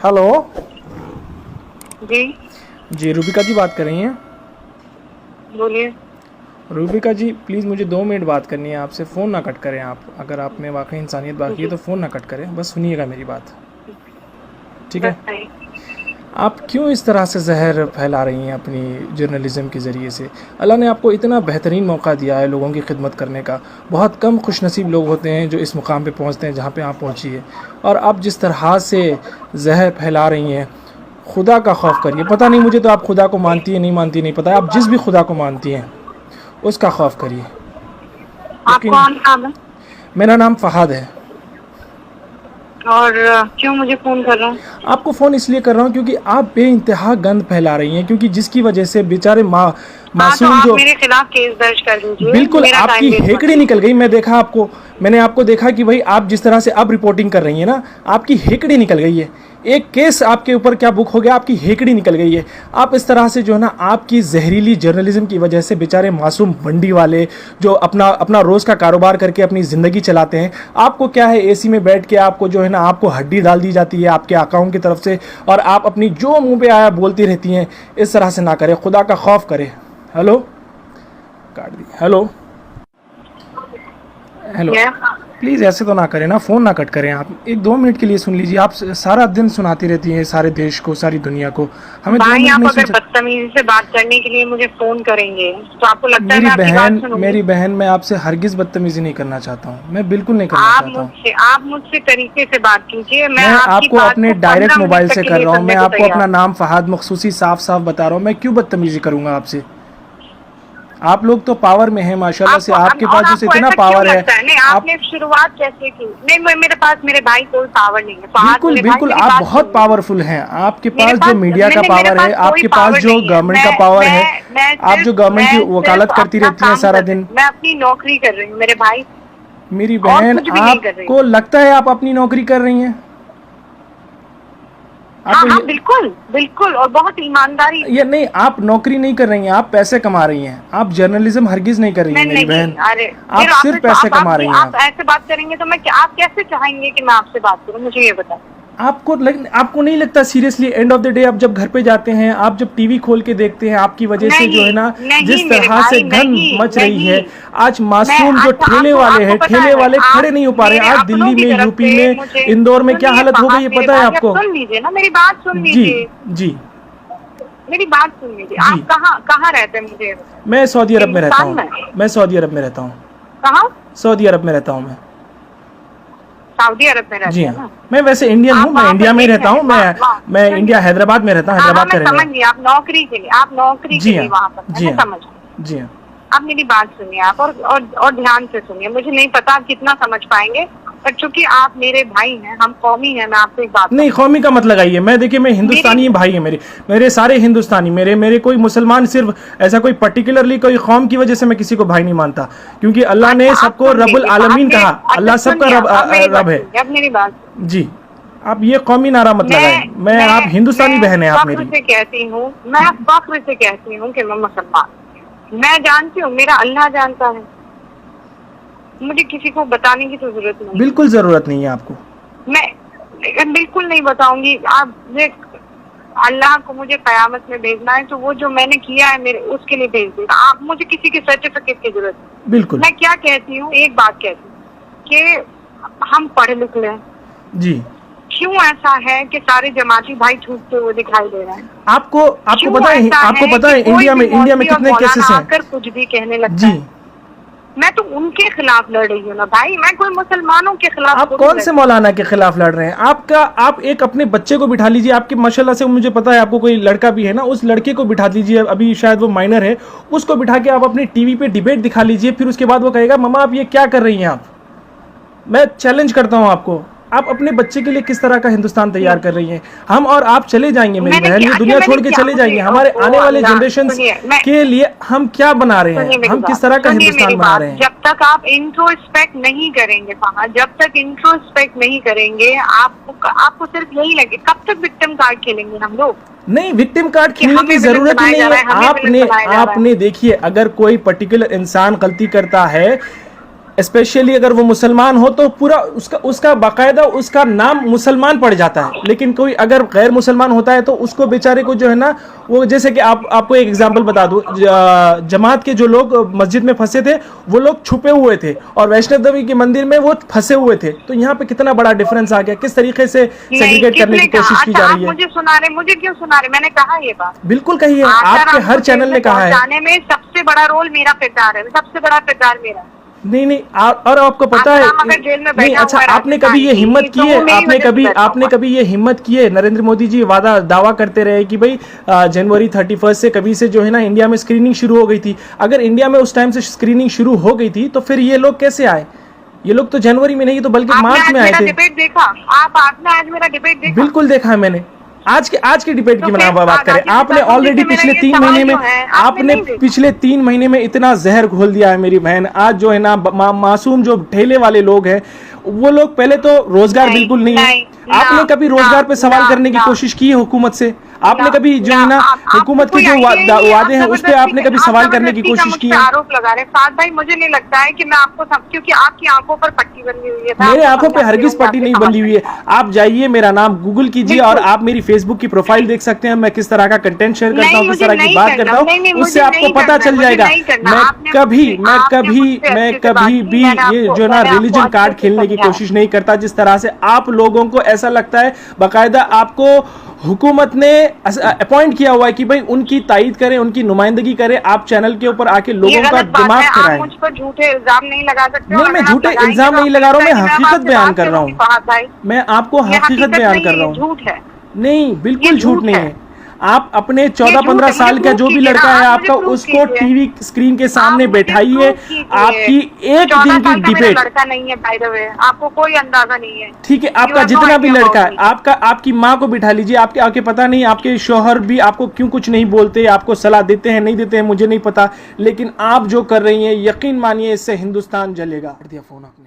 Hello जी जी, रूबिका जी बात कर रही हैं? बोलिए। रूबिका जी प्लीज़ मुझे 2 मिनट बात करनी है आपसे। फ़ोन ना कट करें आप। अगर आप में वाकई इंसानियत बाकी है जी तो फ़ोन ना कट करें, बस सुनिएगा मेरी बात, ठीक है? बताइए। आप क्यों इस तरह से जहर फैला रही हैं अपनी जर्नलिज़म के ज़रिए से? अल्लाह ने आपको इतना बेहतरीन मौका दिया है लोगों की खिदमत करने का। बहुत कम खुशनसीब लोग होते हैं जो इस मुकाम पे पहुंचते हैं जहां पे आप पहुंची है। और आप जिस तरह से जहर फैला रही हैं, खुदा का खौफ करिए। पता नहीं मुझे तो आप खुदा को मानती है नहीं मानती नहीं पता है। आप जिस भी खुदा को मानती हैं उसका खौफ करिए। आप यकीन, कौन नाम है मेरा नाम फ़हाद है। और क्यों मुझे फोन कर रहे हैं? आपको फ़ोन इसलिए कर रहा हूँ क्योंकि आप बेइंतहा गंद फैला रही हैं, क्योंकि जिसकी वजह से बेचारे हाँ, तो मासूम आप जो मेरे खिलाफ केस दर्ज कर दीजिए। बिल्कुल मेरा आपकी टाइम वेस्ट मत हेकड़ी निकल कीजिए। गई। मैं देखा आपको, मैंने आपको देखा कि भाई आप जिस तरह से अब रिपोर्टिंग कर रही हैं ना, आपकी हेकड़ी निकल गई है। एक केस आपके ऊपर क्या बुक हो गया, आपकी हेकड़ी निकल गई है। आप इस तरह से जो है ना, आपकी जहरीली जर्नलिज्म की वजह से बेचारे मासूम मंडी वाले जो अपना अपना रोज़ का कारोबार करके अपनी ज़िंदगी चलाते हैं, आपको क्या है, एसी में बैठ के आपको जो है ना, आपको हड्डी डाल दी जाती है आपके अकाउंट की तरफ से, और आप अपनी जो मुंह पे आया बोलती रहती हैं। इस तरह से ना करें, खुदा का खौफ करें। हेलो, काट दी। हेलो हेलो, क्या? प्लीज़ ऐसे तो ना करें ना, फ़ोन ना कट करें आप। 1-2 मिनट के लिए सुन लीजिए। आप सारा दिन सुनाती रहती हैं सारे देश को, सारी दुनिया को, हमें 2 भाई, मिनट आप नहीं अगर सुन सकते? बदतमीजी से बात करने के लिए मुझे फोन करेंगे तो आपको लगता है मैं आपकी बात सुनूंगी? मेरी बहन, मैं आपसे हरगिज़ बदतमीज़ी नहीं करना चाहता हूँ। मैं बिल्कुल नहीं करना चाहता हूँ। आप मुझसे तरीके से बात कीजिए। मैं मैं आपकी आपको बात अपने को डायरेक्ट 15 मोबाइल मिनट तक से के कर लिए रहा हूँ। मैं सुनने को आपको अपना तैयार हूँ। नाम फ़हाद मखसूसी साफ साफ बता रहा हूँ। मैं क्यों बदतमीज़ी करूँगा आपसे? आप लोग तो पावर में हैं माशाल्लाह से, आपके और पास जैसे आपको इतना ऐसा क्यों पावर है। लगता है? नहीं, आप आपने शुरुआत कैसे की? नहीं, मेरे पास मेरे भाई कोई पावर नहीं है। फहाद बिल्कुल मेरे भाई, बिल्कुल मेरी आप बात बहुत सुन लीजिए। पावरफुल हैं। आपके मेरे पास जो पास मीडिया का मेरे पावर पास है, कोई आपके पास पावर जो नहीं है। गवर्नमेंट का पावर है, आप जो गवर्नमेंट की मैं वकालत सिर्फ करती अपना रहती हैं काम सारा कर रही दिन। हूँ। मैं अपनी नौकरी कर रही हूँ मेरे भाई, मेरी और बहन, कुछ भी नहीं कर रही हूँ। आपको लगता है आप अपनी नौकरी कर रही हैं? हाँ आपको हाँ, बिल्कुल बिल्कुल, और बहुत ईमानदारी ये से। नहीं, आप नौकरी नहीं कर रही हैं, आप पैसे कमा रही हैं। आप जर्नलिज्म हरगिज नहीं कर रही मैं हैं मेरी नहीं, बहन। अरे आप फिर सिर्फ पैसे कमा रही हैं। आप ऐसे बात करेंगे तो आप कैसे चाहेंगे कि मैं आपसे बात करूँ? मुझे ये बताएं। आपको नहीं लगता seriously, end of the day आप जब घर पे जाते हैं, आप जब टीवी खोल के देखते हैं, आपकी वजह से जो है नहीं ना, नहीं जिस मेरे तरह से भाई, गंद नहीं मच रही नहीं। है। आज मैं मासूम जो अच्छा, ठेले आपको वाले आपको हैं, पता ठेले है, वाले खड़े आप नहीं हो पा रहे मेरे हैं। आज अपनों दिल्ली की में, तरफ यूपी से में, मुझे इंदौर में क्या सुनिए। हालत हो गई फहाद है मेरे पता है भाई, आप आपको? सुन लीजिए ना, मेरी बात सुन जी लीजिए। जी मेरी बात सुन लीजिए। जी। आप कहाँ कहाँ रहते हैं मुझे ये बताएं। मैं सऊदी अरब में रहता हिंदुस्तान हूँ। में? मैं सऊदी अरब में रहता हूँ। कहाँ? सऊदी अरब में रहता हूँ मैं। सऊदी अरब में जी रहते हैं हाँ, ना? मैं वैसे इंडियन हूँ, आप मैं वहाँ पर इंडिया में ही देख रहता रहे हूँ। हैं, वहाँ वहाँ मैं इंडिया सुनिए। हैदराबाद में रहता हूँ, हाँ हाँ, हैदराबाद का मैं रहने समझ वाला गई। आप नौकरी के लिए, आप नौकरी हूँ। के जी लिए हाँ, वहाँ पर है, जी मैं हाँ, समझ गई। जी हाँ। अब मेरी बात सुनिए आप, और ध्यान से सुनिए। मुझे नहीं पता आप कितना समझ पाएंगे, पर चूंकि आप मेरे भाई हैं, हम कौमी हैं, मैं आपसे एक बात नहीं, कहूँ। कौमी का मत लगाइए। मैं देखिए, मैं मेरी हिंदुस्तानी भाई है मेरे, मेरे सारे हिंदुस्तानी, मेरे कोई मुसलमान, सिर्फ ऐसा कोई पर्टिकुलरली कोई कौम की वजह से मैं किसी को भाई नहीं मानता, क्योंकि अल्लाह अच्छा, ने आप सबको सुन रब्बुल लीजिए। आलमीन आपने कहा। अच्छा अल्लाह सबका सुनिए, रब अब मेरी बात रब है। सुनिए, अब मेरी बात सुनिए। जी, आप ये कौमी नारा मत लगाएं। मैं आप हिंदुस्तानी मैं बहन है आप फख्र मेरी। से कहती हूँ, मैं फख्र से कहती हूँ कि मैं मुसलमान। मैं जानती हूँ, मेरा अल्लाह जानता है। मुझे किसी को बताने की तो जरूरत नहीं। बिल्कुल ज़रूरत नहीं है आपको। मैं बिल्कुल नहीं बताऊंगी। आप अल्लाह को मुझे कयामत में भेजना है तो वो जो मैंने किया है मेरे उसके लिए भेज देगा। आप मुझे किसी के सर्टिफिकेट की जरूरत नहीं। बिल्कुल। मैं क्या कहती हूँ, एक बात कहती हूँ कि हम पढ़े लिख लें। जी, क्यों ऐसा है कि सारे जमाती भाई छूटते हुए दिखाई दे रहे हैं? आपको आपको पता है इंडिया में कितने केसेस हैं? आकर कुछ भी कहने लगता जी, है। मैं तो उनके खिलाफ लड़ रही हूँ ना भाई, मैं कोई मुसलमानों के खिलाफ आप थोड़ी कौन लड़ से रही मौलाना के खिलाफ लड़ रहे हैं? आप एक अपने बच्चे को बिठा लीजिए। आपके माशाल्लाह से मुझे पता है आपको कोई लड़का भी है ना, उस लड़के को बिठा लीजिए, अभी शायद वो माइनर है, उसको बिठा के आप अपनी टीवी पे डिबेट दिखा लीजिए। फिर उसके बाद वो कहेगा मम्मा आप ये क्या कर रही हैं आप। मैं चैलेंज करता हूं आपको, आप अपने बच्चे के लिए किस तरह का हिंदुस्तान तैयार कर रही हैं? हम और आप चले जाएंगे मेरी मैंने बहन, ये क्या दुनिया मैंने छोड़ के क्या चले जाएंगे। मुझे हमारे आने वाले अल्लाह, जनरेशन सुनिए, के लिए हम क्या बना रहे सुनिए हैं? मेरी हम बात, किस तरह का सुनिए हिंदुस्तान मेरी बना बात। रहे हैं? जब तक आप इंट्रोस्पेक्ट नहीं करेंगे वहाँ, जब तक इंट्रोस्पेक्ट नहीं करेंगे, आपको सिर्फ यही लगे। कब तक विक्टिम कार्ड खेलेंगे हम लोग? नहीं, विक्टिम कार्ड कि खेलने हमें की विलन जरूरत ही बनाया नहीं जा रहा है। है, हमें विलन बनाया जा रहा है। आपने देखिए, अगर कोई पर्टिकुलर इंसान गलती करता है, स्पेशली अगर वो मुसलमान हो तो पूरा उसका बाकायदा उसका नाम मुसलमान पड़ जाता है, लेकिन कोई अगर गैर मुसलमान होता है तो उसको बेचारे को जो है ना, वो जैसे कि आपको एक एग्जांपल बता दूं, जमात के जो लोग मस्जिद में फंसे थे वो लोग छुपे हुए थे और वैष्णव देवी के मंदिर में वो फंसे हुए थे। तो यहाँ पे कितना बड़ा डिफरेंस आ गया, किस तरीके से सेग्रीगेट करने की कोशिश की जा रही है। मुझे सुना रहे, मुझे क्यों सुना रहे? मैंने कहा ये बात, बिल्कुल कही है, आपके हर चैनल ने कहा है। जाने में सबसे बड़ा रोल मेरा किरदार है, सबसे बड़ा किरदार मेरा। नहीं और आपको पता है नहीं, अच्छा आपने कभी ये हिम्मत की है, आपने कभी ये हिम्मत की है? नरेंद्र मोदी जी दावा करते रहे कि भाई जनवरी 31 से कभी से जो है ना इंडिया में स्क्रीनिंग शुरू हो गई थी। अगर इंडिया में उस टाइम से स्क्रीनिंग शुरू हो गई थी तो फिर ये लोग कैसे आए? ये लोग तो जनवरी में नहीं तो बल्कि मार्च में आए थे। डिबेट देखा आपने? आज मेरा डिबेट देखा? बिल्कुल देखा है मैंने। आज के डिबेट की बात करें, आपने ऑलरेडी पिछले 3 महीने में पिछले 3 महीने में इतना जहर घोल दिया है मेरी बहन। आज जो है ना मासूम जो ठेले वाले लोग हैं वो लोग, पहले तो रोजगार बिल्कुल नहीं है। आपने कभी रोजगार पे सवाल करने की कोशिश की है हुकूमत से? आपने कभी जो है ना हुकूमत के जो वादे हैं उस पे आपने कभी सवाल करने की कोशिश की है? आरोप लगा रहे फाद भाई, मुझे नहीं लगता है कि मैं आपको क्योंकि आपकी आंखों पर पट्टी बंधी हुई है। मेरे आंखों पे हरगिज पट्टी नहीं बंधी हुई है। आप जाइए, मेरा नाम गूगल कीजिए और आप मेरी फेसबुक की प्रोफाइल देख सकते हैं। मैं किस तरह का कंटेंट शेयर करता हूँ, किस तरह की बात करता हूँ, उससे आपको पता चल जाएगा। मैं कभी भी ये जो ना रिलीजन कार्ड खेलने की कोशिश नहीं करता। जिस तरह से आप लोगों को ऐसा लगता है, बाकायदा आपको हुकूमत ने अपॉइंट किया हुआ है कि भाई उनकी तायीद करें, उनकी नुमाइंदगी करें, आप चैनल के ऊपर आके लोगों का दिमाग कराएं। मुझ पर झूठे इल्जाम नहीं लगा सकते। नहीं, मैं झूठे इल्जाम नहीं लगा रहा हूँ, मैं हकीकत बयान कर रहा हूँ। मैं आपको हकीकत बयान कर रहा हूँ। झूठ है? नहीं, बिल्कुल झूठ नहीं है। आप अपने 14-15 साल का जो भी लड़का है आपका, उसको टीवी स्क्रीन के सामने बैठाइए। आपकी एक दिन की डिबेट, लड़का नहीं है बाय द वे, आपको कोई अंदाजा नहीं है। ठीक है, आपका जितना भी लड़का है, आपकी माँ को बिठा लीजिए। आपके पता नहीं आपके शौहर भी आपको क्यों कुछ नहीं बोलते, आपको सलाह देते हैं नहीं देते हैं मुझे नहीं पता, लेकिन आप जो कर रही हैं यकीन मानिए इससे हिंदुस्तान जलेगा। दिया फोन आपने।